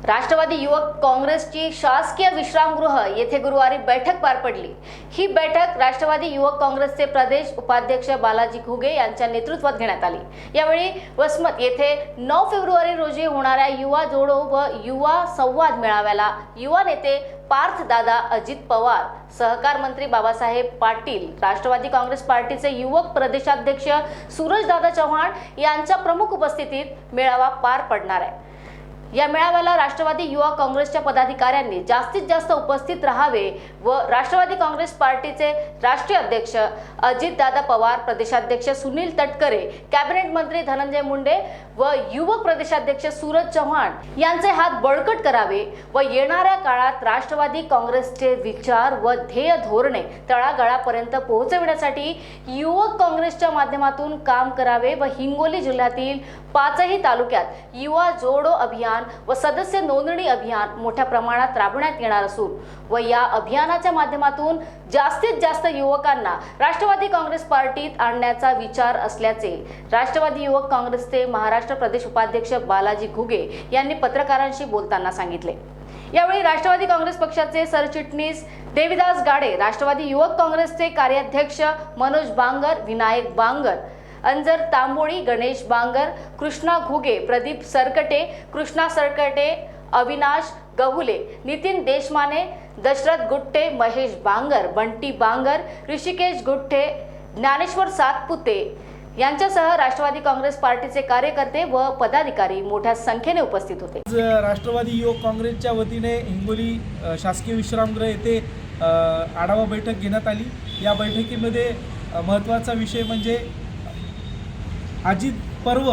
राष्ट्रवादी युवक काँग्रेसची शासकीय विश्रामगृह येथे गुरुवारी बैठक पार पडली। ही बैठक राष्ट्रवादी युवक काँग्रेसचे प्रदेश उपाध्यक्ष बालाजी घुगे यांच्या नेतृत्वात घेण्यात आली। यावेळी वसमत येथे 9 फेब्रुवारी रोजी होणाऱ्या युवा जोडो व युवा संवाद मेळाव्याला युवा नेते पार्थदादा अजित पवार, सहकार मंत्री बाबासाहेब पाटील, राष्ट्रवादी काँग्रेस पार्टीचे युवक प्रदेशाध्यक्ष सूरजदादा चव्हाण यांच्या प्रमुख उपस्थितीत मेळावा पार पडणार आहे। या मेळाव्याला राष्ट्रवादी युवा काँग्रेसच्या पदाधिकाऱ्यांनी जास्तीत जास्त उपस्थित राहावे व राष्ट्रवादी काँग्रेस पार्टीचे राष्ट्रीय अध्यक्ष अजितदादा पवार, प्रदेशाध्यक्ष सुनील तटकरे, कॅबिनेट मंत्री धनंजय मुंडे व युवक प्रदेशाध्यक्ष सूरज चव्हाण यांचे हात बळकट करावे व येणाऱ्या काळात राष्ट्रवादी काँग्रेसचे विचार व ध्येय धोरणे तळागाळापर्यंत पोहोचविण्यासाठी युवक काँग्रेसच्या माध्यमातून काम करावे व हिंगोली जिल्ह्यातील 5ही तालुक्यात युवा जोडो अभियान व सदस्य नोंदणी अभियान मोठ्या प्रमाणात राबवण्यात येणार असून व या अभियानाच्या माध्यमातून जास्तीत जास्त युवकांना राष्ट्रवादी काँग्रेस पार्टीत आणण्याचा विचार असल्याचे राष्ट्रवादी युवक काँग्रेसचे महाराष्ट्र प्रदेश उपाध्यक्ष बालाजी घुगे यांनी पत्रकारांशी बोलताना सांगितले। यावेळी राष्ट्रवादी काँग्रेस पक्षाचे सरचिटणीस देविदास गाडे, राष्ट्रवादी युवक काँग्रेसचे कार्याध्यक्ष मनोज बांगर, विनायक बांगर, अंजर तांबोळी, गणेश बांगर, कृष्णा घुगे, प्रदीप सरकटे, कृष्णा सरकटे, अविनाश गहुले, नितीन देशमाने, दशरथ गुट्टे, महेश बांगर, बंटी बांगर, ऋषिकेश गुट्टे, ज्ञानेश्वर सातपुते यांच्यासह राष्ट्रवादी काँग्रेस पार्टीचे कार्यकर्ते व पदाधिकारी मोठ्या संख्येने उपस्थित होते। राष्ट्रवादी युवक काँग्रेसच्या वतीने हिंगोली शासकीय विश्रामगृह येथे आढावा बैठक घेण्यात आली। या बैठकीमध्ये महत्त्वाचा विषय म्हणजे अजित पर्व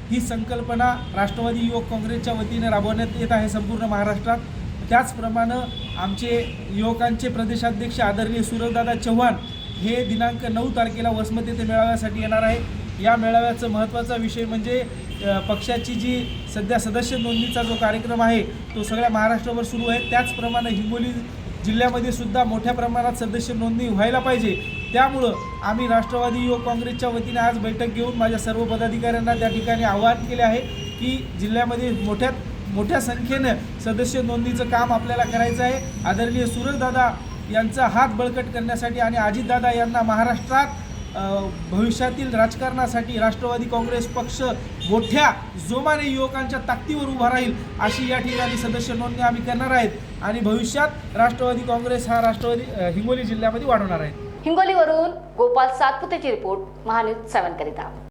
ही संकल्पना राष्ट्रवादी युवक काँग्रेसच्या वतीने राबवण्यात येत आहे संपूर्ण महाराष्ट्रात। त्याचप्रमाणे आमचे युवकांचे प्रदेशाध्यक्ष आदरणीय सूरजदादा चव्हाण हे दिनांक 9 तारखेला वसमत येथे मेळाव्यासाठी येणार आहे। या मेळाव्याचा महत्त्वाचा विषय म्हणजे पक्षाची जी सध्या सदस्य नोंदणीचा जो कार्यक्रम आहे तो सगळ्या महाराष्ट्रावर सुरू आहे। त्याचप्रमाणे हिंगोली जिल्ह्यामध्ये सुद्धा मोठ्या प्रमाणात सदस्य नोंदणी व्हायला पाहिजे। त्यामुळं आम्ही राष्ट्रवादी युवक काँग्रेसच्या वतीने आज बैठक घेऊन माझ्या सर्व पदाधिकाऱ्यांना त्या ठिकाणी आवाहन केले आहे की जिल्ह्यामध्ये मोठ्या संख्येनं सदस्य नोंदणीचं काम आपल्याला करायचं आहे। आदरणीय सूरजदादा यांचा हात बळकट करण्यासाठी आणि अजितदादा यांना महाराष्ट्रात भविष्यातील राजकारणासाठी राष्ट्रवादी काँग्रेस पक्ष मोठ्या जोमाने युवकांच्या ताकदीवर उभा राहील अशी या ठिकाणी सदस्य नोंदणी आम्ही करणार आहेत आणि भविष्यात राष्ट्रवादी काँग्रेस हा हिंगोली जिल्ह्यामध्ये वाढवणार आहे। हिंगोलीवरून गोपाल सातपुतेची रिपोर्ट, महान्यूज 7 करिता।